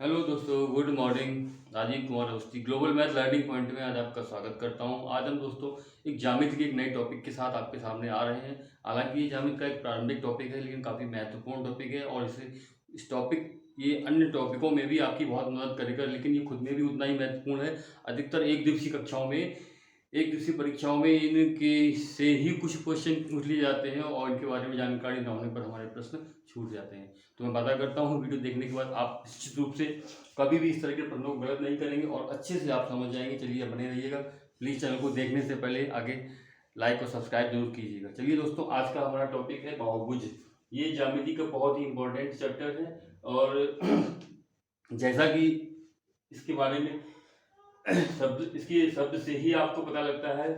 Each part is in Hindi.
हेलो दोस्तों, good morning. Rajeev Kumar Awasthi global math learning point में आज आपका स्वागत करता हूं। आज हम दोस्तों एक ज्यामिति के एक नए टॉपिक के साथ आपके सामने आ रहे हैं। हालांकि ये ज्यामिति का एक प्रारंभिक टॉपिक है, लेकिन काफ़ी महत्वपूर्ण टॉपिक है और इस टॉपिक ये अन्य टॉपिकों में भी आपकी बहुत मदद करेगा, लेकिन ये खुद में भी उतना ही महत्वपूर्ण है। अधिकतर एक दिवसीय कक्षाओं में, एक दिवसीय परीक्षाओं में इनके से ही कुछ क्वेश्चन पूछ लिए जाते हैं और इनके बारे में जानकारी न होने पर हमारे प्रश्न छूट जाते हैं। तो मैं वादा करता हूँ वीडियो देखने के बाद आप निश्चित रूप से कभी भी इस तरह के प्रश्नों को गलत नहीं करेंगे और अच्छे से आप समझ जाएंगे। चलिए बने रहिएगा। प्लीज़ चैनल को देखने से पहले आगे लाइक और सब्सक्राइब जरूर कीजिएगा। चलिए दोस्तों, आज का हमारा टॉपिक है बहुभुज। ये ज्यामिति का बहुत ही इंपॉर्टेंट चैप्टर है और जैसा कि इसके बारे में इसके शब्द से ही आपको पता लगता है,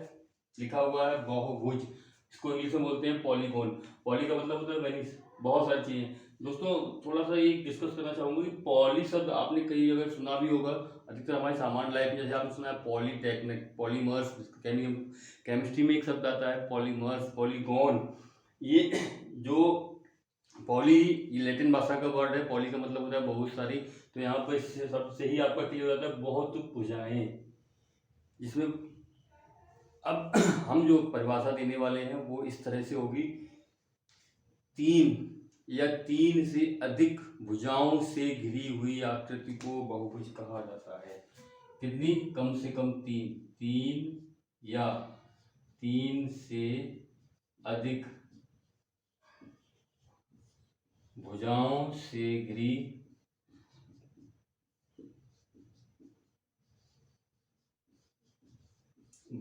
लिखा हुआ है बहुभुज। इसको इंग्लिश में बोलते हैं पॉलीगॉन। पॉली का मतलब होता है मैनी, बहुत सारी चीजें। दोस्तों थोड़ा सा ये डिस्कस करना चाहूंगा कि पॉली शब्द आपने कई जगह सुना भी होगा। अधिकतर हमारी सामान्य लाइफ में जैसे आपने सुना है पॉलीटेक्निक, पॉलीमर्स, केमिस्ट्री में एक शब्द आता है पॉलीमर्स, पॉलीगॉन। ये जो पॉली, ये लैटिन भाषा का वर्ड है। पॉली का मतलब होता है बहुत सारी। तो यहाँ पर इस शब्द से ही आपका क्लियर हो जाता है बहुत भुजाएं। जिसमें अब हम जो परिभाषा देने वाले हैं वो इस तरह से होगी, तीन या तीन से अधिक भुजाओं से घिरी हुई आकृति को बहुभुज कहा जाता है। कितनी? कम से कम तीन, तीन या तीन से अधिक भुजाओं से घिरी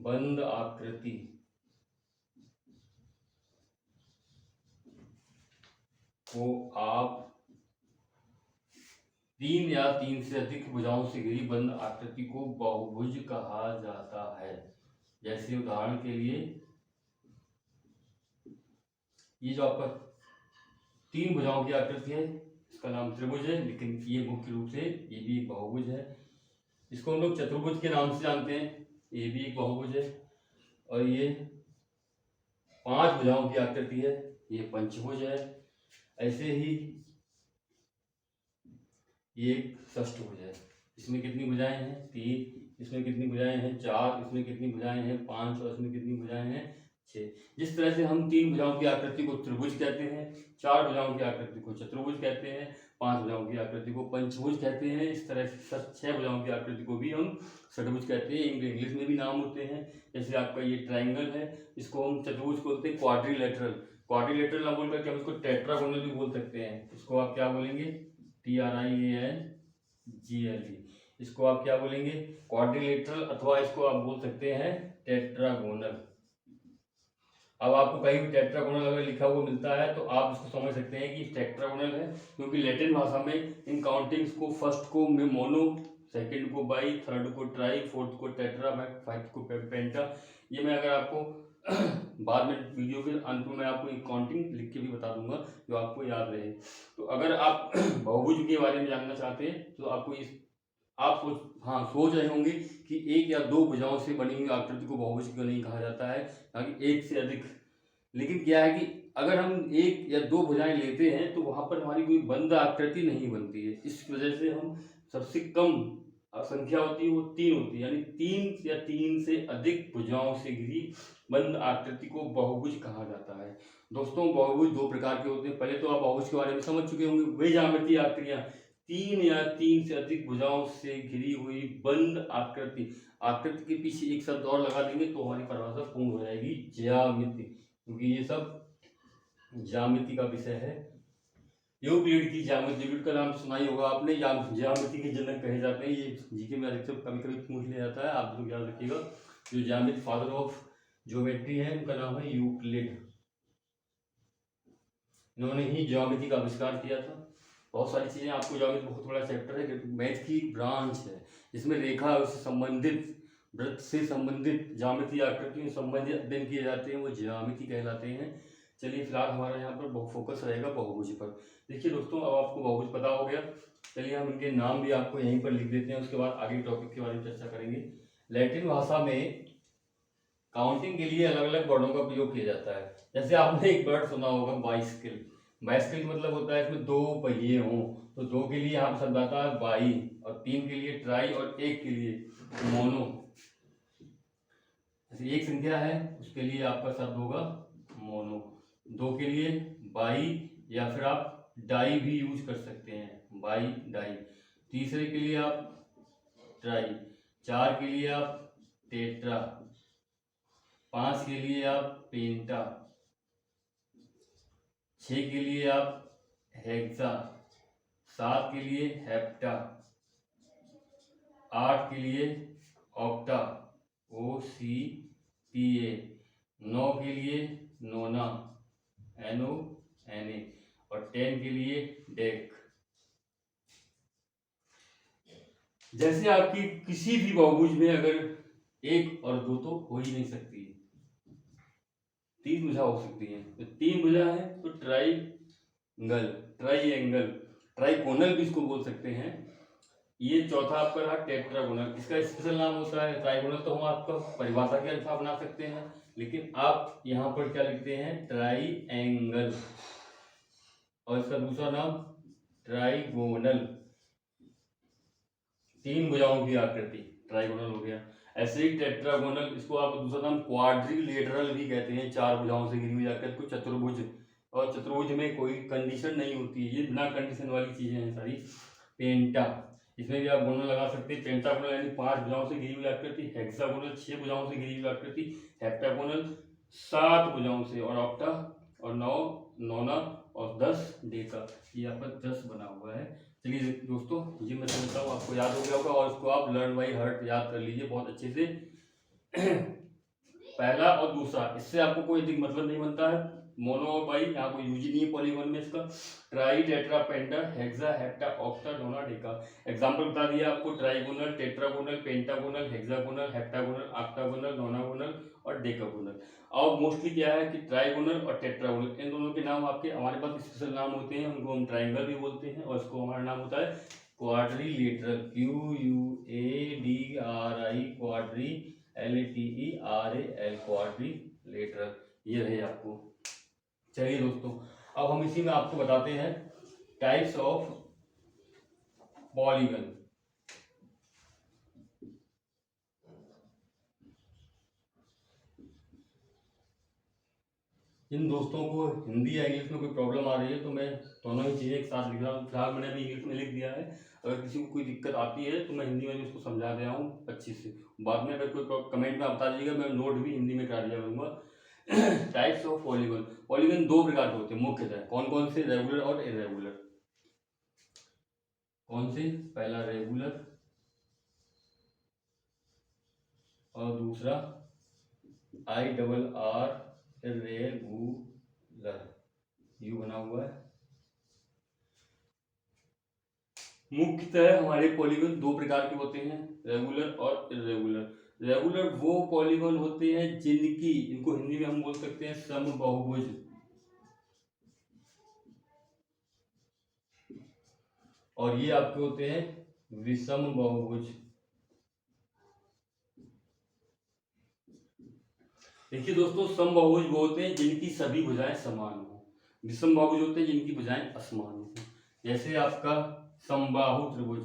बंद आकृति को आप तीन या तीन से अधिक भुजाओं से घिरी बंद आकृति को बहुभुज कहा जाता है। जैसे उदाहरण के लिए ये जो आपका तीन भुजाओं की आकृति है, इसका नाम त्रिभुज है, लेकिन ये मुख्य रूप से ये भी एक बहुभुज है। इसको हम लोग चतुर्भुज के नाम से जानते हैं। ये भी एक बहुभुज है। और ये पांच भुजाओं की आकृति है, ये पंचभुज है। ऐसे ही ये एक षष्ठभुज है। इसमें कितनी भुजाएं हैं? तीन। इसमें कितनी भुजाएं हैं? चार। इसमें कितनी भुजाएं हैं? पांच। और इसमें कितनी भुजाएं हैं? छह। जिस तरह से हम तीन भुजाओं की आकृति को त्रिभुज कहते हैं, चार भुजाओं की आकृति को चतुर्भुज कहते हैं, पांच भुजाओं की आकृति को पंचभुज कहते हैं, इस तरह से छह भुजाओं की आकृति को भी हम षटभुज कहते हैं। इंग्लिश में भी नाम होते हैं। जैसे आपका ये ट्राइंगल है, इसको हम चतुर्भुज बोलते हैं, क्वाड्रिलेटरल। क्वाड्रिलेटरल ना बोलकर हम इसको टेट्रागोनल भी बोल सकते हैं। इसको आप क्या बोलेंगे? TRIANGLE। इसको आप क्या बोलेंगे? क्वाड्रिलेटरल, अथवा इसको आप बोल सकते हैं टेट्रागोनल। अब आपको कहीं भी टेट्रागोनल अगर लिखा हुआ मिलता है तो आप इसको समझ सकते हैं कि टेट्रागोनल है, क्योंकि लैटिन भाषा में इन काउंटिंग्स को फर्स्ट को में मोनो, सेकंड को बाई, थर्ड को ट्राई, फोर्थ को टेट्रा, फाइव को पेंटा। ये मैं अगर आपको बाद में वीडियो के अंत में मैं आपको एक काउंटिंग लिख के भी बता दूंगा जो आपको याद रहे। तो अगर आप बहुभुज के बारे में जानना चाहते हैं तो आपको आप सोच रहे होंगे कि एक या दो भुजाओं से बनी हुई आकृति को बहुभुज क्यों नहीं कहा जाता है, ताकि एक से अधिक। लेकिन क्या है कि अगर हम एक या दो भुजाएं लेते हैं तो वहां पर हमारी कोई बंद आकृति नहीं बनती है। इस वजह से हम सबसे कम संख्या होती है वो तीन होती है, यानी तीन या तीन से अधिक भुजाओं से घिरी बंद आकृति को बहुभुज कहा जाता है। दोस्तों बहुभुज दो प्रकार के होते हैं। पहले तो आप बहुभुज के बारे में समझ चुके होंगे, वे ज्यामितीय आकृतियां तीन या तीन से अधिक भुजाओं से घिरी हुई बंद आकृति। आकृति के पीछे एक शब्द और लगा देंगे तो हमारी परिभाषा पूर्ण हो जाएगी, ज्यामिति, क्योंकि ये सब ज्यामिति का विषय है। यूक्लिड की ज्यामिति, यूक्लिड का नाम सुना ही होगा आपने, ज्यामिति के जनक कहे जाते हैं। ये जीके में अधिकतर कभी कभी पूछ लिया जाता है, आप लोग याद रखिएगा। जो ज्यामिति, फादर ऑफ ज्योमेट्री है, उनका नाम है यूक्लिड। इन्होंने ही ज्योमेट्री का आविष्कार किया था। बहुत सारी चीजें आपको, ज्योमेट्री बहुत बड़ा चैप्टर है, मैथ की ब्रांच है जिसमें रेखा से संबंधित, वृत्त से संबंधित, ज्यामिति आकृतियों से संबंधित अध्ययन किए जाते हैं, वो ज्यामिति कहलाते हैं। चलिए फिलहाल हमारा यहाँ पर फोकस रहेगा बहुभुज पर। देखिए दोस्तों, अब आपको बहुभुज पता हो गया। चलिए हम इनके नाम भी आपको यहीं पर लिख देते हैं, उसके बाद आगे टॉपिक के बारे में चर्चा करेंगे। लैटिन भाषा में काउंटिंग के लिए अलग अलग वर्डों का प्रयोग किया जाता है। जैसे आपने एक वर्ड सुना होगा बाइसिकल। बाइसिकल मतलब होता है इसमें दो पहिए हों, तो 2 के लिए यहाँ शब्द आता है बाई, और 3 के लिए ट्राई, और 1 के लिए मोनो। जैसे एक संख्या है उसके लिए आपका शब्द होगा मोनो, 2 के लिए बाई, या फिर आप डाई भी यूज कर सकते हैं, बाई डाई। तीसरे के लिए आप ट्राई, 4 के लिए आप टेट्रा, 5 के लिए आप पेंटा, 6 के लिए आप हेक्सा, 7 के लिए हेप्टा, 8 के लिए ऑक्टा, OCTA, 9 के लिए नोना, NONA, और 10 के लिए डेक। जैसे आपकी किसी भी बहुभुज में अगर 1 और 2 तो हो ही नहीं सकती, 3 भुजा हो सकती है, तो 3 भुजा है तो ट्राइंगल, ट्राइएंगल, ट्राइकोनल भी इसको बोल सकते हैं। ये चौथा आपका रहा टेट्रागोनल, इसका स्पेशल नाम होता है ट्राइगोनल, तो हम आपका परिभाषा के अनुसार बना सकते हैं, लेकिन आप यहाँ पर क्या लिखते हैं ट्राइएंगल, और इसका दूसरा नाम ट्राइगोनल, 3 भुजाओं की आकृति, ट्राइगोनल हो गया। ऐसे ही टेट्रागोनल, इसको आप दूसरा नाम क्वाड्रिलेटरल भी कहते हैं, 4 भुजाओं से घिरी हुई आकृति को चतुर्भुज, और चतुर्भुज में कोई कंडीशन नहीं होती है, ये बिना कंडीशन वाली चीजें हैं सारी। पेंटा, इसमें भी आप गोनल लगा सकते हैं, पेंटागोनल यानी 5 भुजाओं से घिरी हुई आकृति, हेक्सागोनल 6 भुजाओं से घिरी हुई आकृति, हेप्टागोनल 7 भुजाओं से, और ऑक्टा और 9 नोना, और 10 डेका, ये आपका 10 बना हुआ है। चलिए दोस्तों, ये मैं समझता हूँ आपको याद हो गया होगा, और इसको आप लर्न बाई हार्ट याद कर लीजिए बहुत अच्छे से। पहला और दूसरा, इससे आपको कोई अधिक मतलब नहीं बनता है, मोनो और बाई यहाँ कोई यूज ही नहीं है पॉलीगॉन में इसका। Tri, tetra, penta, hexa, hepta, octa, nona, deca. Example बता दिया आपको, trigonal, tetragonal, pentagonal, hexagonal, heptagonal, octagonal, nonagonal और डेकागोनल। और मोस्टली क्या है कि ट्राइगोनल और टेट्रागोनल, इन दोनों के नाम आपके हमारे पास स्पेशल नाम होते हैं, उनको हम ट्राइंगल भी बोलते हैं, और इसको हमारा नाम होता है quadrilateral, QUADRI, quadri, LATERAL, quadrilateral, ये रहे आपको। चलिए दोस्तों, अब हम इसी में आपको बताते हैं टाइप्स ऑफ पॉलीगन। इन दोस्तों को हिंदी या इंग्लिश में कोई प्रॉब्लम आ रही है तो मैं दोनों ही चीज़ें एक साथ लिख रहा हूँ, फिलहाल मैंने अभी इंग्लिश में लिख दिया है, अगर किसी को कोई दिक्कत आती है तो मैं हिंदी में भी उसको समझा दे रहा हूँ अच्छे से, बाद में अगर कोई कमेंट में आप बता दीजिएगा, मैं नोट भी हिंदी में करा दिया करूँगा। टाइप्स ऑफ पॉलीगन, पॉलीगन 2 प्रकार के होते हैं मुख्यतः, कौन कौन से, रेगुलर और इरेगुलर। कौन से, पहला रेगुलर और दूसरा IRR इरेगुलर, यू बना हुआ है। मुख्यतः हमारे पॉलीगन 2 प्रकार के होते हैं, रेगुलर और इरेगुलर। रेगुलर वो पॉलीगन होते हैं जिनकी, इनको हिंदी में हम बोल सकते हैं समबाहुभुज, और ये आपके होते हैं विषम बहुभुज। देखिए दोस्तों, समबाहुभुज वो होते हैं जिनकी सभी भुजाएं समान हो, विषम बहुभुज होते हैं जिनकी भुजाएं असमान हो। जैसे आपका समबाहु त्रिभुज,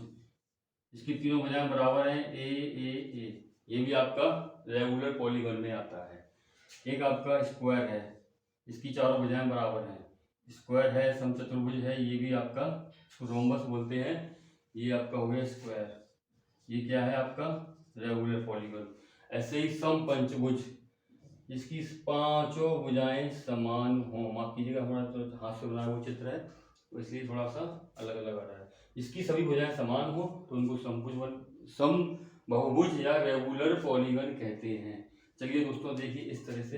इसकी तीनों भुजाएं बराबर हैं, ए, ये भी आपका रेगुलर पॉलीगन में आता है। एक आपका स्क्वायर है, इसकी चारों भुजाएं बराबर हैं, स्क्वायर है, समचतुर्भुज है, ये भी आपका, इसको रोम्बस बोलते हैं, ये आपका हो गया स्क्वायर, ये क्या है आपका रेगुलर पॉलीगन। ऐसे ही सम पंचभुज, इसकी 5 भुजाएं समान हो, माफ कीजिएगा हमारा तो हाथ से बना हुआ चित्र है तो इसलिए थोड़ा सा अलग अलग आ रहा है, इसकी सभी भुजाएं समान हो तो उनको सम बहुभुज या रेगुलर पॉलीगन कहते हैं। चलिए दोस्तों, देखिए इस तरह से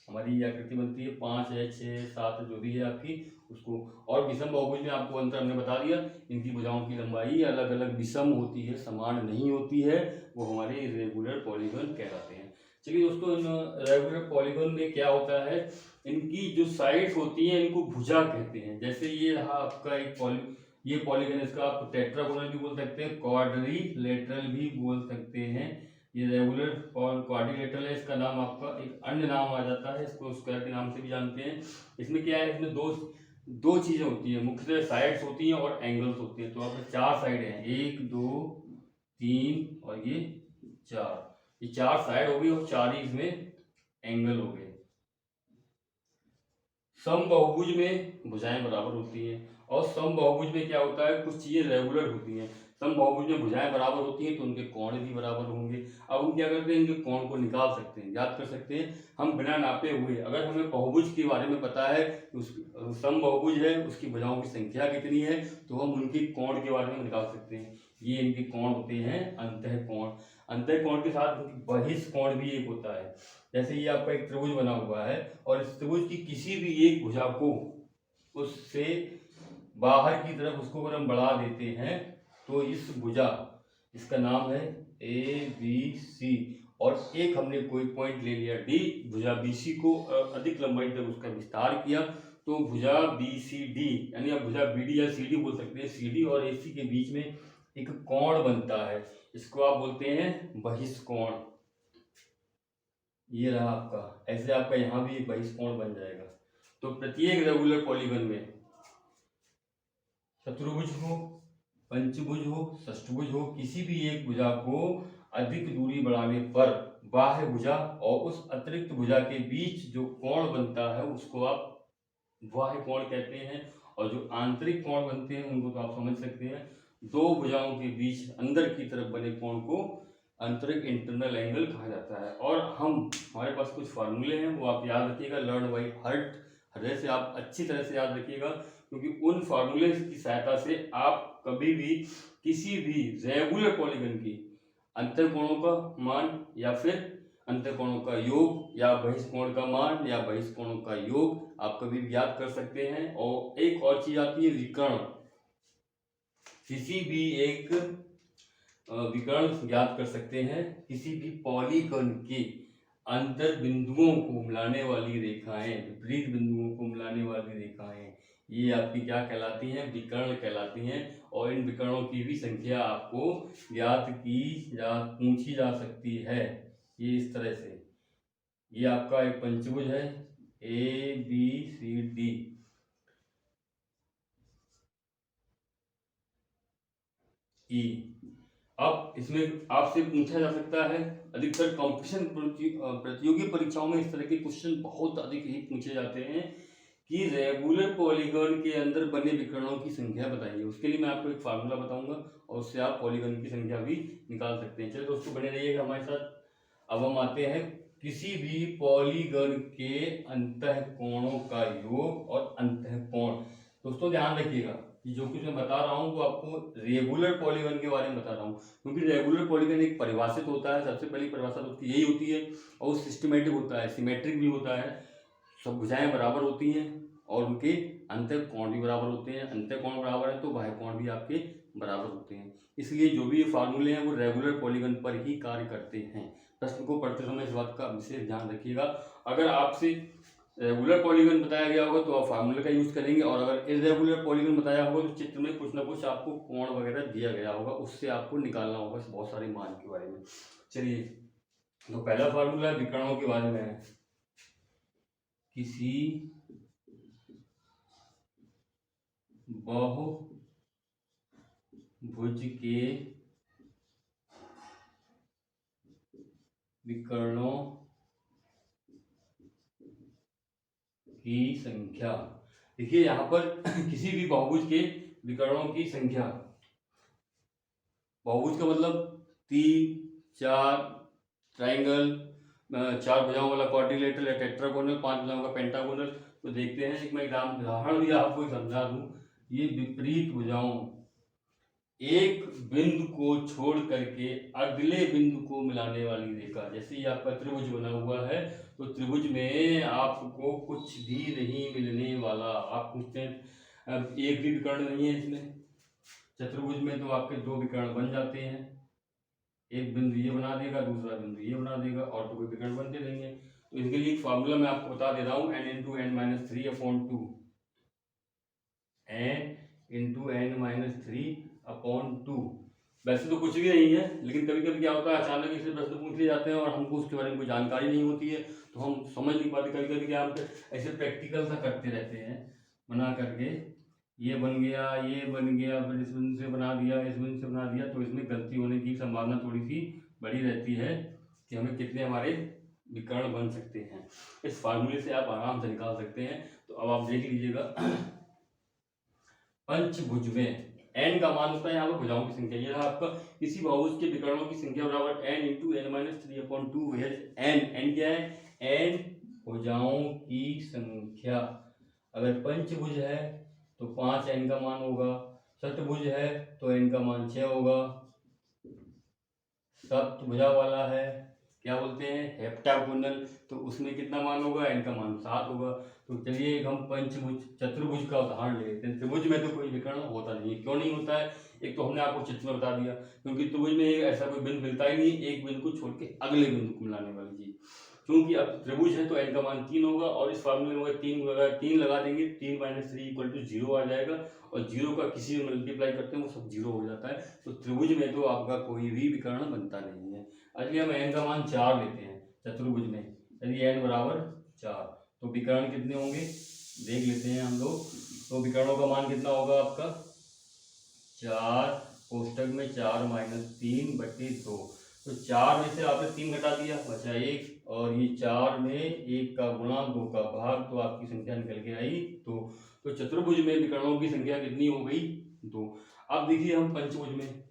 हमारी ये आकृति बनती है, 5 है, 6, 7 जो भी है आपकी उसको। और विषम बहुभुज में आपको अंतर हमने बता दिया, इनकी भुजाओं की लंबाई अलग अलग विषम होती है, समान नहीं होती है, वो हमारे इरेगुलर पॉलीगन कहलाते हैं। चलिए दोस्तों, इन रेगुलर पॉलीगन में क्या होता है, इनकी जो साइड्स होती हैं इनको भुजा कहते हैं। जैसे ये रहा आपका एक ये पॉलीगन, इसका आप टेट्रागोनल भी बोल सकते हैं, क्वाड्रिलेटरल भी बोल सकते हैं। ये रेगुलर और क्वाड्रिलेटरल है, इसका नाम आपका एक अन्य नाम आ जाता है, इसको स्क्वायर के नाम से भी जानते हैं। इसमें क्या है, इसमें दो चीजें होती हैं, मुख्यतः साइड्स होती हैं और एंगल्स होते हैं। तो आपके 4 साइड हैं, 1 2 3 और ये 4, ये 4 साइड हो गई और 4 ही इसमें एंगल हो गए। समबाहुभुज में भुजाएं बराबर होती हैं और समबाहुभुज में क्या होता है, कुछ चीजें रेगुलर होती हैं। समबाहुभुज में भुजाएं बराबर होती हैं तो उनके कोण भी बराबर होंगे। अब हम क्या करते हैं, इनके कोण को निकाल सकते हैं, याद कर सकते हैं हम बिना नापे हुए। अगर हमें बहुभुज के बारे में पता है, उस समबाहुभुज है उसकी भुजाओं की संख्या कितनी है, तो हम उनके कोण के बारे में निकाल सकते हैं। ये इनके कोण होते हैं अंतःकोण। अंतःकोण के साथ बहिष्कोण भी एक होता है। जैसे ये आपका एक त्रिभुज बना हुआ है और इस त्रिभुज की किसी भी एक भुजा को उससे बाहर की तरफ उसको अगर हम बढ़ा देते हैं तो इस भुजा, इसका नाम है ABC, और एक हमने कोई पॉइंट ले लिया D, भुजा BC को अधिक लंबाई तक उसका विस्तार किया तो भुजा BCD, यानी आप भुजा BD या CD बोल सकते हैं, CD और AC के बीच में एक कोण बनता है, इसको आप बोलते हैं बहिष्कोण। ये रहा आपका, ऐसे आपका यहाँ भी एक बहिष्कोण बन जाएगा। तो प्रत्येक रेगुलर पॉलीगन में चतुर्भुज हो, पंचभुज हो, षष्ठभुज हो, किसी भी एक भुजा को अधिक दूरी बढ़ाने पर बाह्य भुजा और उस अतिरिक्त भुजा के बीच जो कोण बनता है उसको आप बाह्य कोण कहते हैं, और जो आंतरिक कोण बनते हैं उनको तो आप समझ सकते हैं, दो भुजाओं के बीच अंदर की तरफ बने कोण को आंतरिक इंटरनल एंगल कहा जाता है। और हमारे पास कुछ फार्मूले हैं, वो आप याद रखिएगा, लर्न बाई हार्ट, हृदय से आप अच्छी तरह से याद रखिएगा, क्योंकि उन फार्मूले की सहायता से आप कभी भी किसी भी रेगुलर पॉलीगन की अंतःकोणों का मान या फिर अंतःकोणों का योग या बहिष्कोण का मान या बहिष्कोणों का योग आप कभी भी याद कर सकते हैं। और एक और चीज आती है विकर्ण। किसी भी एक विकर्ण ज्ञात कर सकते हैं, किसी भी पॉलीगन के अंतर बिंदुओं को मिलाने वाली रेखाएं, विपरीत बिंदुओं को मिलाने वाली रेखाएं, ये आपकी क्या कहलाती हैं, विकर्ण कहलाती हैं। और इन विकर्णों की भी संख्या आपको ज्ञात पूछी जा सकती है। ये इस तरह से, ये आपका एक पंचभुज है ABCD, E। अब इसमें आपसे पूछा जा सकता है, अधिकतर कंपटीशन प्रतियोगी परीक्षाओं में इस तरह के क्वेश्चन बहुत अधिक ही पूछे जाते हैं कि रेगुलर पॉलीगन के अंदर बने विकर्णों की संख्या बताइए। उसके लिए मैं आपको एक फार्मूला बताऊंगा और उससे आप पॉलीगन की संख्या भी निकाल सकते हैं। चलिए दोस्तों बने रहिएगा हमारे साथ। अब हम आते हैं किसी भी पॉलीगन के अंतःकोणों का योग और अंतःकोण। दोस्तों ध्यान रखिएगा कि जो कुछ मैं बता रहा हूँ वो आपको रेगुलर पॉलीगन के बारे में बता रहा हूँ, क्योंकि रेगुलर पॉलीगन एक परिभाषित होता है, सबसे पहली परिभाषा तो उसकी यही होती है, और सिस्टमेटिक होता है, सिमेट्रिक भी होता है, सब भुजाएं बराबर होती हैं और उनके अंतःकोण भी बराबर होते हैं। अंतःकोण बराबर है तो बाह्य कोण भी आपके बराबर होते हैं। इसलिए जो भी ये फार्मूले हैं वो रेगुलर पॉलीगन पर ही कार्य करते हैं। प्रश्न को पढ़ते समय इस बात का विशेष ध्यान रखिएगा। अगर आपसे रेगुलर पॉलीगन बताया गया होगा तो आप फार्मूले का यूज करेंगे, और अगर इरेगुलर पॉलीगन बताया होगा तो चित्र में कुछ ना कुछ आपको कोण वगैरह दिया गया होगा, उससे आपको निकालना होगा बहुत सारे मान के बारे में। चलिए, तो पहला फार्मूला विकर्णों के बारे में है। किसी बहुभुज के विकर्णों की संख्या। देखिए यहाँ पर किसी भी बहुभुज के विकर्णों की संख्या, बहुभुज का मतलब 3, 4 ट्राइंगल, 4 भुजाओं वाला क्वाड्रिलेटरल या टेट्रागोनल, 5 भुजाओं का पेंटागोनल। तो देखते हैं, एक मैं उदाहरण भी आपको समझा दूं। ये विपरीत भुजाओं एक बिंदु को छोड़ करके अगले बिंदु को मिलाने वाली रेखा, जैसे ये आपका त्रिभुज बना हुआ है तो त्रिभुज में आपको कुछ भी नहीं मिलने वाला। आप पूछते हैं एक भी विकर्ण नहीं है इसमें। चतुर्भुज में तो आपके 2 विकर्ण बन जाते हैं, एक बिंदु ये बना देगा, दूसरा बिंदु ये बना देगा, और तो कोई विकर्ण बनते नहीं है। तो इसके लिए फार्मूला मैं आपको बता दे रहा हूँ, n × n-3/2, n × n-3/2। वैसे तो कुछ भी नहीं है, लेकिन कभी कभी क्या होता है, अचानक इससे प्रश्न पूछ लिए जाते हैं और हमको उसके बारे में कोई जानकारी नहीं होती है, तो हम समझ नहीं पाते। कभी कभी क्या हम ऐसे प्रैक्टिकल सा करते रहते हैं, बना करके ये बन गया, ये बन गया, फिर इस बिंदु से बना दिया, इस बिंदु से बना दिया, तो इसमें गलती होने की संभावना थोड़ी सी बड़ी रहती है कि हमें कितने हमारे विकर्ण बन सकते हैं। इस फार्मूले से आप आराम से निकाल सकते हैं। तो अब आप देख लीजिएगा पंचभुज में n का मान होता है यहाँ पर भुजाओं की संख्या। ये रहा आपका किसी बहुभुज के विकर्णों की संख्या बराबर n into n minus 3/2 n क्या है, n भुजाओं की संख्या। अगर पंचभुज है तो 5n का मान होगा, षटभुज है तो n का मान 6 होगा, सप्तभुजा वाला है क्या बोलते हैं, हेप्टागोनल, तो उसमें कितना मान होगा, n का मान 7 होगा। तो चलिए हम पंचभुज चतुर्भुज का उदाहरण ले लेते हैं। त्रिभुज में तो कोई विकर्ण होता नहीं है। क्यों नहीं होता है, एक तो हमने आपको चित्र में बता दिया, क्योंकि त्रिभुज में ऐसा कोई बिंदु मिलता ही नहीं, एक बिंदु को छोड़ के अगले बिंदु को मिलाने वाली चीज। क्योंकि अब त्रिभुज है तो n का मान 3 होगा, और इस फार्मूले में 3 लगा देंगे, 3 - 3 = 0 आ जाएगा, और 0 का किसी में मल्टीप्लाई करते हैं वो सब 0 हो जाता है। तो त्रिभुज में तो आपका कोई भी विकर्ण बनता नहीं है। चलिए हम n का मान 4 लेते हैं चतुर्भुज में। यदि n बराबर 4 तो विकर्ण कितने होंगे देख लेते हैं हम लोग। तो विकर्णों का मान कितना होगा आपका 4, कोष्टक में 4 - 3/2। तो 4 में से आपने 3 घटा दिया, बचा 1, और ये 4 में 1 का गुणा 2 का भाग, तो आपकी संख्या निकल के आई 2। तो चतुर्भुज में विकर्णों की संख्या कितनी हो गई 2। अब देखिए हम पंचभुज में,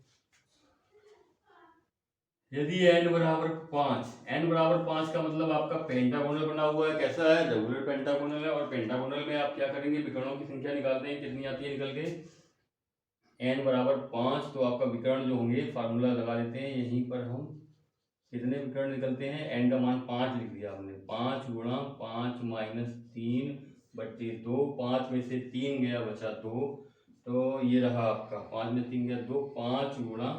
यदि n बराबर 5, n बराबर 5 का मतलब आपका पेंटागोनल बना हुआ है। कैसा है, रेगुलर पेंटागोनल है। और पेंटागोनल में आप क्या करेंगे, विकर्णों की संख्या निकालते हैं, कितनी आती है निकल के n बराबर 5। तो आपका विकर्ण जो होंगे फार्मूला लगा लेते हैं यहीं पर, हम कितने विकर्ण निकलते हैं, n का मान 5 लिख दिया हमने, 5 गुणा 5 - 3/2, 5 में से 3 गया बचा 2, तो ये रहा आपका 5 में 3 गया 2, 5 गुणा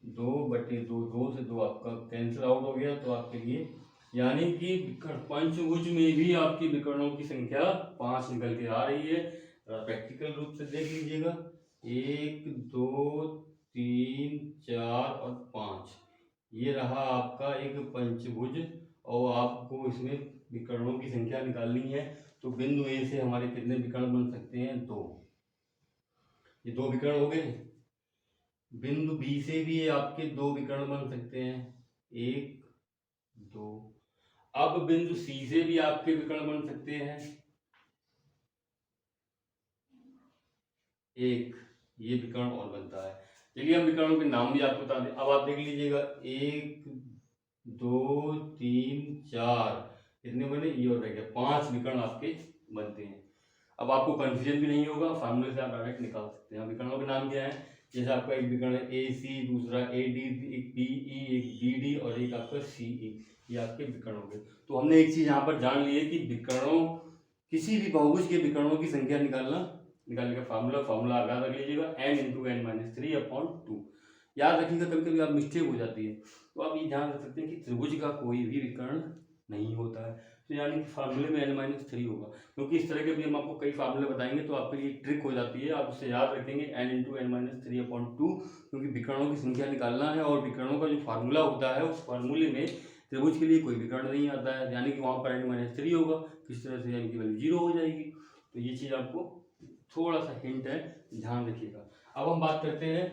2/2, 2 से 2 आपका कैंसिल आउट हो गया। तो आपके लिए यानी कि पंचभुज में भी आपकी विकर्णों की संख्या 5 निकल के आ रही है। प्रैक्टिकल रूप से देख लीजिएगा, 1 2 3 4 और 5, ये रहा आपका एक पंचभुज, और आपको इसमें विकर्णों की संख्या निकालनी है। तो बिंदु ए से हमारे कितने विकर्ण बन सकते हैं, 2। ये 2 विकर्ण हो गए। बिंदु बी से भी आपके 2 विकर्ण बन सकते हैं, 1 2। अब बिंदु सी से भी आपके विकर्ण बन सकते हैं, 1, ये विकर्ण और बनता है। चलिए हम विकर्णों के नाम भी आपको बता दें। अब आप देख लीजिएगा 1 2 3 4 कितने बने, ये और रह गया 5 विकर्ण आपके बनते हैं। अब आपको कंफ्यूजन भी नहीं होगा, फार्मूले से आप डायरेक्ट निकाल सकते हैं। विकर्णों के नाम क्या है, जैसे आपका एक विकर्ण है ए सी, दूसरा ए डी, एक बी ई, एक बी डी, और एक आपका सी ई, ये आपके विकर्ण हो गए। तो हमने एक चीज यहाँ पर जान ली है कि विकर्णों, किसी भी बहुभुज के विकर्णों की संख्या निकालने का फार्मूला याद रख लीजिएगा, n इंटू एन माइनस 3/2। याद रखिएगा, कभी कभी आप मिस्टेक हो जाती है, तो आप ये ध्यान रख सकते हैं कि त्रिभुज का कोई भी विकर्ण नहीं होता है। तो यानी कि फार्मूले में n-3 होगा, क्योंकि इस तरह के भी हम आपको कई फार्मूले बताएंगे, तो आपके लिए ट्रिक हो जाती है, आप उससे याद रखेंगे n इंटू एन माइनस 3/2, क्योंकि विकर्णों की संख्या निकालना है। और विकर्णों का जो फार्मूला होता है उस फार्मूले में त्रिभुज के लिए कोई विकर्ण नहीं आता है, यानी कि वहाँ पर n-3 होगा, किस तरह से यानी कि वैल्यू 0 हो जाएगी। तो ये चीज़ आपको थोड़ा सा हिंट है, ध्यान रखिएगा। अब हम बात करते हैं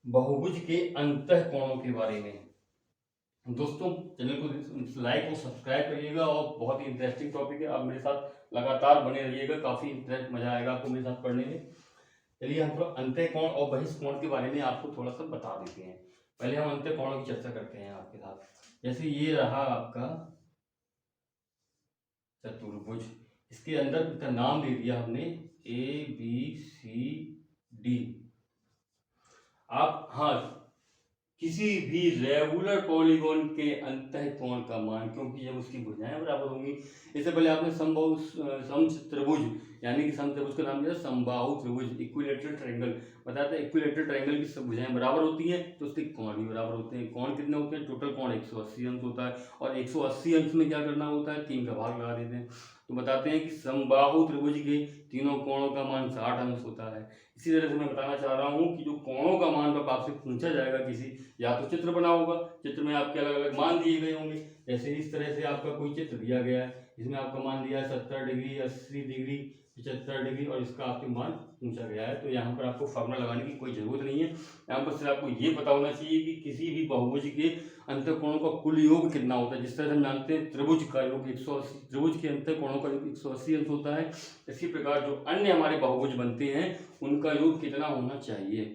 बहुभुज के अंतःकोणों के बारे में। दोस्तों चैनल को लाइक और सब्सक्राइब करिएगा, और बहुत ही इंटरेस्टिंग टॉपिक है, आप मेरे साथ लगातार बने रहिएगा, काफ़ी इंटरेस्ट मजा आएगा आपको मेरे साथ पढ़ने में। चलिए हम थोड़ा अंतःकोण और बहिष्कोण के बारे में आपको थोड़ा सा बता देते हैं। पहले हम अंतःकोणों की चर्चा करते हैं आपके साथ। जैसे ये रहा आपका चतुर्भुज, इसके अंदर इसका नाम दे दिया हमने ए बी सी डी। आप हाँ, किसी भी रेगुलर पॉलीगॉन के अंतःकोण का मान, क्योंकि जब उसकी भुजाएं बराबर होंगी, इससे पहले आपने समत्रिभुज यानी कि समत्रिभुज का नाम दिया समबाहु त्रिभुज, इक्विलेटरल ट्रायंगल बताया था। इक्विलेटरल ट्रायंगल की सब भुजाएं बराबर होती हैं तो उसके कोण भी बराबर होते हैं। कोण कितने होते हैं, टोटल कोण 180 अंश होता है, और 180 अंश में क्या करना होता है, 3 का भाग लगा देते हैं। तो बताते हैं कि समबाहु त्रिभुज के तीनों कोणों का मान 60 अंश होता है। इसी तरह से मैं बताना चाह रहा हूँ कि जो कोणों का मान जब आपसे पूछा जाएगा किसी, या तो चित्र बना होगा, चित्र में आपके अलग अलग मान दिए गए होंगे। जैसे इस तरह से आपका कोई चित्र दिया गया है, इसमें आपका मान दिया है 70 डिग्री, 80 डिग्री, 75 डिग्री और इसका आपके मान पूछा गया है। तो यहाँ पर आपको फार्मूला लगाने की कोई ज़रूरत नहीं है। यहाँ पर सिर्फ आपको ये पता होना चाहिए कि किसी भी बहुभुज के अंतःकोणों का कुल योग कितना होता है। जिस तरह से हम जानते हैं त्रिभुज का योग 180, त्रिभुज के अंतःकोणों का योग 180 अंश होता है, इसी प्रकार जो अन्य हमारे बहुभुज बनते हैं उनका योग कितना होना चाहिए।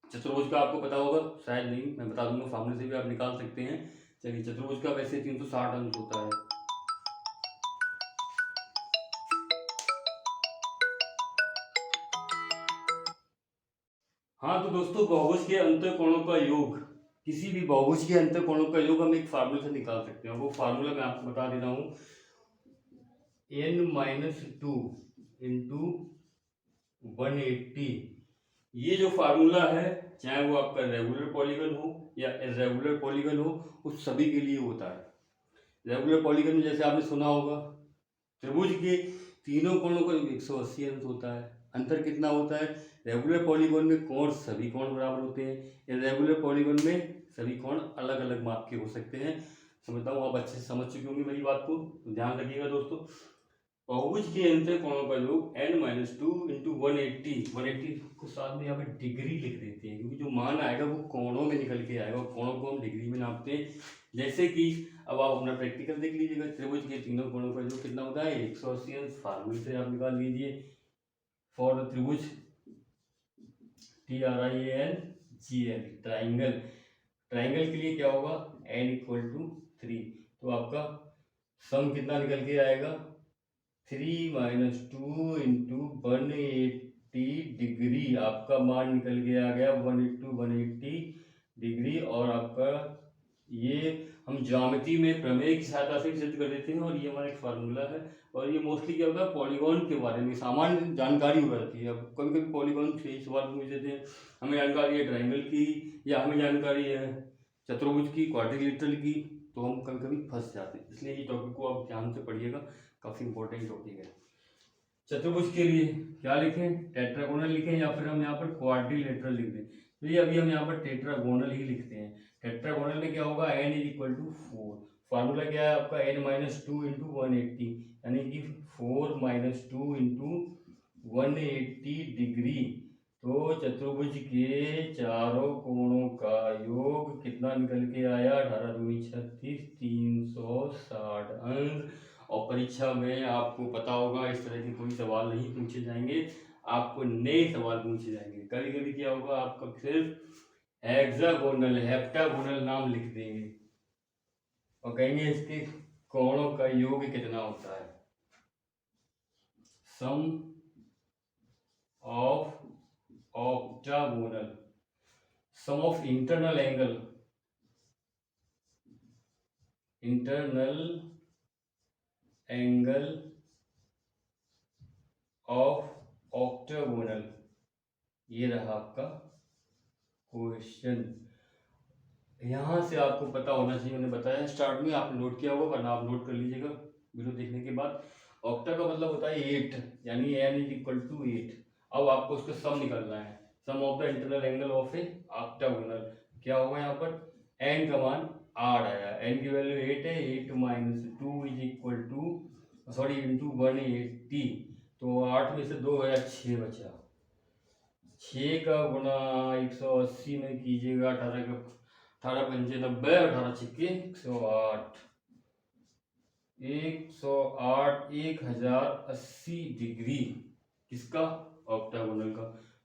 चतुर्भुज का आपको पता होगा, शायद नहीं, मैं बता दूंगा, फार्मूले से भी आप निकाल सकते हैं। चलिए, चतुर्भुज का वैसे 360 अंश होता है। हाँ, तो दोस्तों बहुभुज के अंतःकोणों का योग, किसी भी बहुभुज के अंतःकोणों का योग हम एक फार्मूले से निकाल सकते हैं। वो फार्मूला मैं आपको बता दे रहा हूँ, n-2 इंटू 180। ये जो फार्मूला है, चाहे वो आपका रेगुलर पॉलीगन हो या इर्रेगुलर पॉलीगन हो, उस सभी के लिए होता है। रेगुलर पॉलीगन में जैसे आपने सुना होगा, त्रिभुज के तीनों कोणों का योग 180 अंश होता है। अंतर कितना होता है, रेगुलर पॉलीगन में कोण सभी कोण बराबर होते हैं, इर्रेगुलर पॉलीगन में सभी कोण अलग अलग माप के हो सकते हैं। समझता हूँ आप अच्छे से समझ चुके होंगे मेरी बात को, तो ध्यान रखिएगा दोस्तों। बहुभुज के अंतःकोणों का योग n-2 इंटू 180 को साथ में यहाँ पे डिग्री लिख देते हैं, क्योंकि जो मान आएगा वो कोणों में निकल के आएगा, कोणों को हम डिग्री में नापते हैं। जैसे कि अब आप अपना प्रैक्टिकल देख लीजिएगा, त्रिभुज के तीनों कोणों का योग कितना होता है, 180 अंश। फार्मूले से आप निकाल लीजिए फॉर त्रिभुज TRIANGL, ट्राइंगल, ट्राइंगल के लिए क्या होगा, n=3। तो आपका सम कितना निकल के आएगा, 3 - 2 इंटू 180 डिग्री। आपका मान निकल के आ गया 1/180 डिग्री। और आपका ये हम ज्यामिति में प्रमेय की सहायता से सिद्ध कर देते हैं, और ये हमारा एक फार्मूला है। और ये मोस्टली क्या होता है, पॉलीगॉन के बारे में सामान्य जानकारी हो जाती है। अब कभी कभी पॉलीगॉन से सवाल पूछ देते हैं, हमें जानकारी है ट्राइंगल की, या हमें जानकारी है चतुर्भुज की, क्वाड्रिलेटरल की, तो हम कभी कभी फंस जाते हैं। इसलिए ये टॉपिक को आप ध्यान से पढ़िएगा, काफ़ी इंपॉर्टेंट टॉपिक है। चतुर्भुज के लिए क्या लिखें, टेट्रागोनल लिखें या फिर हम यहाँ पर क्वाड्रिलेटरल लिख दें। तो ये अभी हम यहाँ पर टेट्रागोनल ही लिखते हैं। टेट्रागोनल में क्या होगा, n=4। फार्मूला क्या है आपका, n-2 इंटू 180, यानी कि 4 - 2 इंटू 180 डिग्री। तो चतुर्भुज के चारों कोणों का योग कितना निकल के आया, 18 दूनी 36, 360 अंश। और परीक्षा में आपको पता होगा इस तरह के कोई सवाल नहीं पूछे जाएंगे, आपको नए सवाल पूछे जाएंगे। कभी कभी क्या होगा, आपका सिर्फ हेक्सागोनल, हेप्टागोनल नाम लिख देंगे और कहेंगे इसके कोणों का योग कितना होता है, sum of octagonal, sum of internal angle, internal angle of octagonal. ये रहा आपका क्वेश्चन। यहाँ से आपको पता होना चाहिए, मैंने बताया स्टार्ट में, आपने नोट किया होगा, वरना आप नोट कर लीजिएगा वीडियो देखने के बाद। ऑक्टा का मतलब होता है 8, यानी n=8। अब आपको उसका सम निकालना है, sum of the internal angle of a octagonal. क्या होगा यहाँ पर, n का मान 8 आया, n की वैल्यू 8 है, 8 - 2 इंटू 180। तो 8 में से 2 गया, 6 बचा। 6 का गुणा 180 में कीजिएगा, 18 का 18×5 = 90, 18 छक्के 108, 1080 डिग्री। किसका, ऑक्टागोनल का।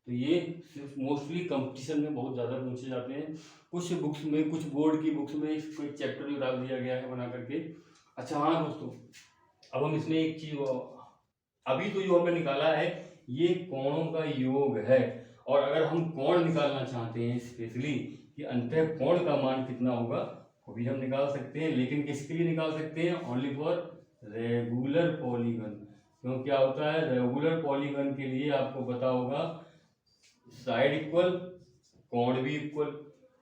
तो ये सिर्फ मोस्टली कंपटीशन में बहुत ज़्यादा पूछे जाते हैं। कुछ बुक्स में, कुछ बोर्ड की बुक्स में इसको एक चैप्टर भी डाल दिया गया है बना करके। अच्छा हाँ दोस्तों, अब हम इसमें एक चीज़, अभी तो जो हमने निकाला है ये कोणों का योग है, और अगर हम कोण निकालना चाहते हैं स्पेशली कि अंतः कोण का मान कितना होगा, वो भी हम निकाल सकते हैं। लेकिन किसके लिए निकाल सकते हैं, ओनली फॉर रेगुलर पॉलीगन। क्यों, क्या होता है, रेगुलर पॉलीगन के लिए आपको पता होगा साइड इक्वल, कोण भी इक्वल।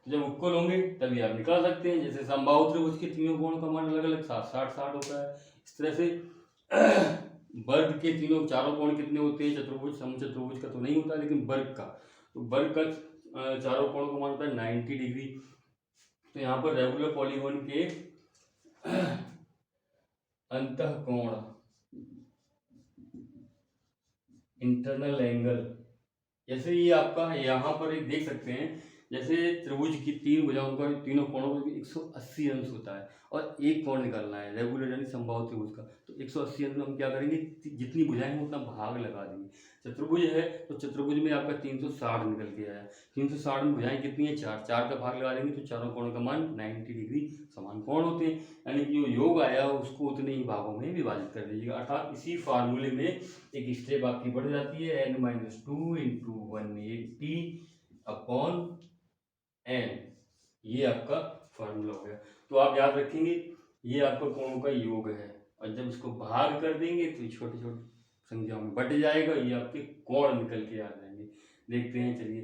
जब इक्वल होंगे तभी आप निकाल सकते हैं। जैसे समबाहु त्रिभुज के तीनों कोण का मान अलग अलग 60-60 होता है, इस तरह से वर्ग के तीनों चारों कोण कितने होते हैं, चतुर्भुज समचतुर्भुज का तो नहीं होता, लेकिन वर्ग का, तो वर्ग का चारों कोणों का मान होता है 90 डिग्री। तो यहाँ पर रेगुलर पॉलीगन के अंतःकोण इंटरनल एंगल, जैसे ये आपका यहाँ पर एक देख सकते हैं, जैसे त्रिभुज की तीन भुजाओं का तीनों कोणों का 180 अंश होता है और एक कोण निकालना है रेगुलर यानी समबाहु त्रिभुज का, तो 180 अंश में हम क्या करेंगे, जितनी भुजाएं हैं उतना भाग लगा देंगे। चतुर्भुज है तो चतुर्भुज में आपका 360 निकल के आया, 360 में भुजाएं कितनी है, चार, चार का भाग लगा देंगे तो चारों कोणों का मान 90 डिग्री समान कोण होते हैं, यानी कि जो योग आया उसको उतने ही भागों में विभाजित कर दीजिएगा। अर्थात इसी फार्मूले में एक स्टेप आपकी बढ़ जाती है, n-2 इंटू 180 अपॉन n, ये आपका फार्मूला हो गया। तो आप याद रखेंगे ये आपका कोणों का योग है, और जब इसको भाग कर देंगे तो छोटी छोटी संख्याओं में बढ़ जाएगा, ये आपके कोण निकल के आ जाएंगे। देखते हैं, चलिए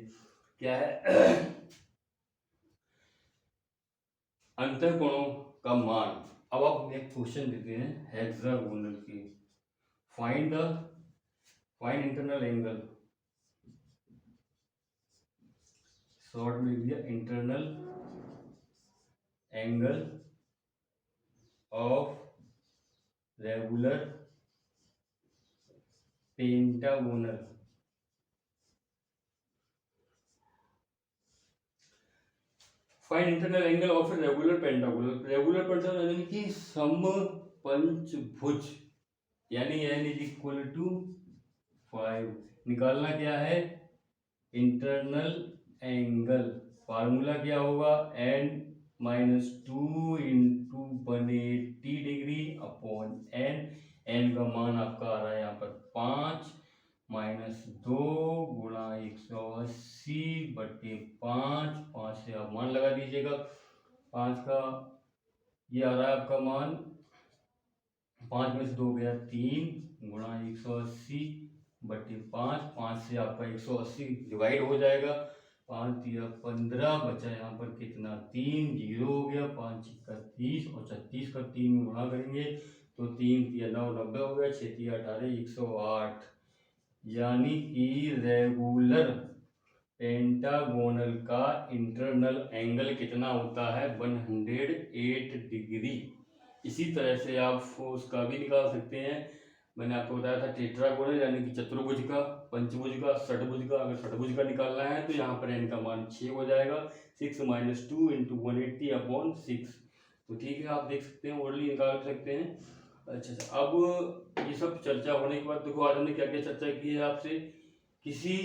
क्या है अंतःकोणों का मान। अब आप हमें एक क्वेश्चन देते हैं हेक्सागोनल की, फाइंड इंटरनल एंगल, शॉर्ट में दिया internal angle of regular pentagonal. Find internal angle of regular pentagonal, regular pentagonal यानी कि समपंचभुज, यानी n इज इक्वल टू 5। निकालना क्या है, इंटरनल एंगल, फार्मूला क्या होगा, n-2 into 180 degree upon n का मान आपका आ रहा है यहाँ पर 5 -2 गुणा 180 बटे 5 से आप मान लगा दीजिएगा, 5 का ये आ रहा है आपका मान, 5 में से 2 गया 3 गुणा 180 बटे 5 से आपका 180 डिवाइड हो जाएगा, 5 दिया 15, बचा यहाँ पर कितना 3, 0 हो गया, 5 का 30 और 36 का 3 में गुणा करेंगे तो 3 दिया 9, 90 हो गया, 6 दिया 18, 108, यानी कि रेगुलर पेंटागोनल का इंटरनल एंगल कितना होता है, 108 डिग्री। इसी तरह से आप उसका भी निकाल सकते हैं, मैंने आपको बताया था टेट्रागोनल यानी कि चतुर्भुज का, पंचभुज का, षटभुज का। अगर षटभुज का निकालना है तो यहाँ पर n का मान 6 हो जाएगा, 6 - 2 इंटू 180 अपॉन 6। तो ठीक है, आप देख सकते हैं ओरली निकाल सकते हैं। अच्छा, अब ये सब चर्चा होने के बाद देखो आज हमने क्या क्या चर्चा की है आपसे। किसी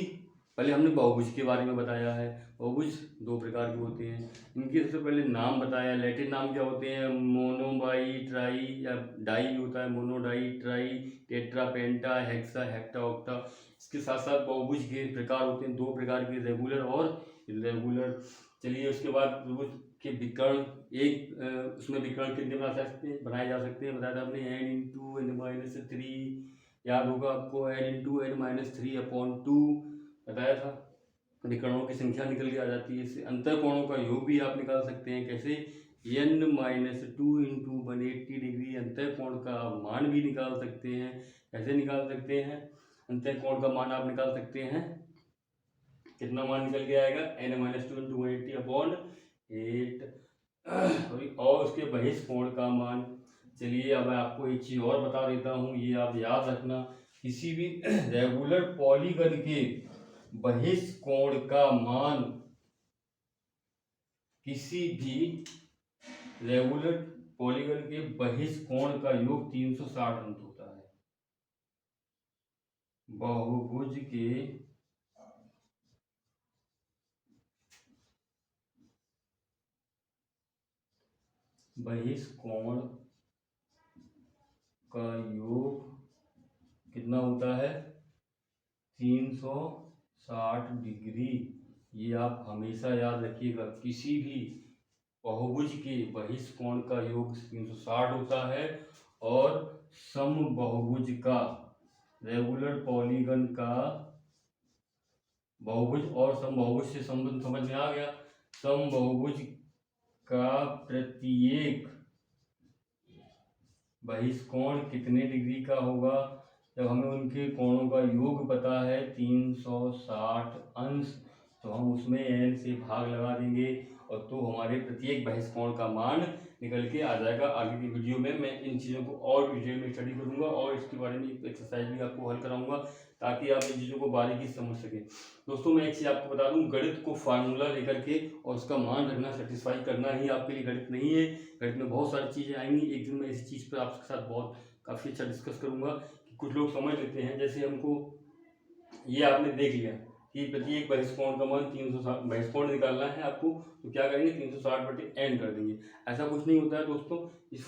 पहले हमने बहुभुज के बारे में बताया है, बहुभुज दो प्रकार के होते हैं, इनके सबसे पहले नाम बताया, लैटिन नाम क्या होते हैं, मोनो, बाई, ट्राई, या डाई भी होता है, mono, die, try, tetra, penta, hexa, hecto, octa. इसके साथ साथ बहुभुज के प्रकार होते हैं, दो प्रकार के, रेगुलर और इरेगुलर। चलिए उसके बाद बहुभुज के विकर्ण, एक उसमें विकर्ण कितने बनाए जा सकते हैं, बताया था आपने n×n-3, याद होगा आपको, n×n-3 अपॉन 2 बताया था। विकर्णों की संख्या निकल के आ जाती है। इससे अंतःकोणों का योग भी आप निकाल सकते हैं, कैसे, n-2 इंटू 180 डिग्री अंतःकोण का मान भी निकाल सकते हैं। कैसे निकाल सकते हैं, अंतःकोण का मान आप निकाल सकते हैं, कितना मान निकल के आएगा, n-2 इंटू 180 अपॉन 8, और उसके बहिष्कोण का मान। चलिए अब मैं आपको एक चीज़ और बता देता हूँ, ये आप याद रखना, किसी भी रेगुलर पॉलीगन के बहिष्कोण का मान, किसी भी रेगुलर पॉलीगन के बहिष्कोण का योग 360 अंश होता है। बहुभुज के बहिष्कोण का योग कितना होता है, 360 डिग्री। ये आप हमेशा याद रखिएगा, किसी भी बहुभुज के बहिष्कोण का योग 360 होता है, और समबहुभुज का, रेगुलर पॉलीगन का बहुभुज और समबहुभुज से संबंध समझ में आ गया। समबहुभुज का प्रत्येक बहिष्कोण कितने डिग्री का होगा, जब हमें उनके कोणों का योग पता है 360 अंश, तो हम उसमें n से भाग लगा देंगे और तो हमारे प्रत्येक बहिष्कोण का मान निकल के आ जाएगा। आगे की वीडियो में मैं इन चीज़ों को और डिटेल में स्टडी करूंगा और इसके बारे में एक एक्सरसाइज भी आपको हल कराऊंगा, ताकि आप इन चीज़ों को बारीकी से समझ सकें। दोस्तों मैं एक चीज़ आपको बता दूं, गणित को फार्मूला लेकर के और उसका मान रखना, सेटिस्फाई करना ही आपके लिए गणित नहीं है। गणित में बहुत सारी चीज़ें आएंगी। एक दिन मैं इस चीज़ पर आपके साथ बहुत काफ़ी अच्छा डिस्कस करूँगा कि कुछ लोग समझ लेते हैं, जैसे हमको ये आपने देख लिया कि प्रत्येक बहिष्कोण का मान 360 बहिष्कोण निकालना है आपको, तो क्या करेंगे 360/n कर देंगे। ऐसा कुछ नहीं होता है दोस्तों। इस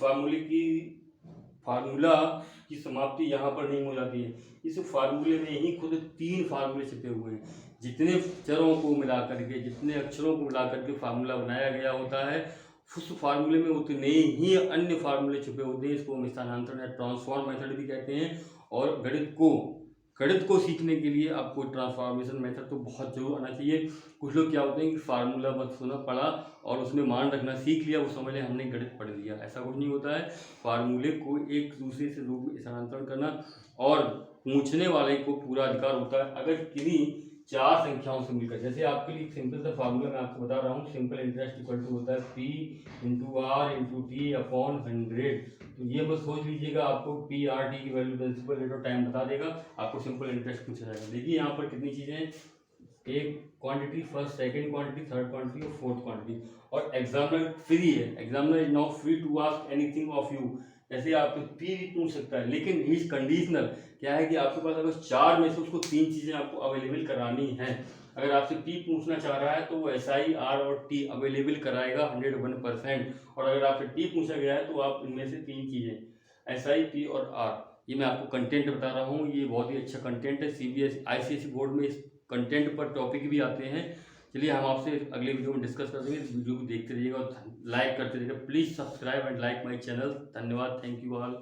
फार्मूला की समाप्ति यहाँ पर नहीं हो जाती है। इस फार्मूले में ही खुद 3 फार्मूले छिपे हुए हैं। जितने चरों को मिला करके, जितने अक्षरों को मिला करके फार्मूला बनाया गया होता है, उस फार्मूले में उतने ही अन्य फार्मूले छुपे होते हैं। इसको हम स्थानांतरण या ट्रांसफॉर्म मेथड भी कहते हैं। और गणित को सीखने के लिए आपको ट्रांसफॉर्मेशन मेथड तो बहुत जरूर आना चाहिए। कुछ लोग क्या होते हैं कि फार्मूला बस सुना पढ़ा और उसमें मान रखना सीख लिया, वो समझ ले हमने गणित पढ़ लिया। ऐसा कुछ नहीं होता है। फार्मूले को एक दूसरे से रूप में स्थानांतरण करना और पूछने वाले को पूरा अधिकार होता है। अगर किन्हीं 4 संख्याओं से मिलकर, जैसे आपके लिए एक सिंपल सा फार्मूला मैं आपको बता रहा हूँ, सिंपल इंटरेस्ट इक्वल टू होता है P × R × T अपॉन 100। तो ये बस सोच लीजिएगा, आपको PRT की value principal rate of time बता देगा, आपको सिंपल इंटरेस्ट पूछा जाएगा। देखिए यहाँ पर कितनी चीज़ें हैं, एक quantity, first second quantity, third quantity और फोर्थ क्वांटिटी। और एग्जामिनर फ्री है, examiner is now free to ask anything of you. जैसे आपको पी भी पूछ सकता है, लेकिन ही इज कंडीशनल। क्या है कि आपके पास अगर 4 में से उसको 3 चीज़ें आपको अवेलेबल करानी है। अगर आपसे पी पूछना चाह रहा है तो वो SI, R और T अवेलेबल कराएगा 101%। और अगर आपसे टी पूछा गया है तो आप इनमें से 3 चीज़ें SI, P और R, ये मैं आपको कंटेंट बता रहा हूँ। ये बहुत ही अच्छा कंटेंट है। CBSE ICSE बोर्ड में इस कंटेंट पर टॉपिक भी आते हैं। चलिए हम आपसे अगले वीडियो में डिस्कस करेंगे। इस वीडियो को देखते रहिएगा और लाइक करते रहिएगा। Please subscribe and like my channel. धन्यवाद। Thank you all.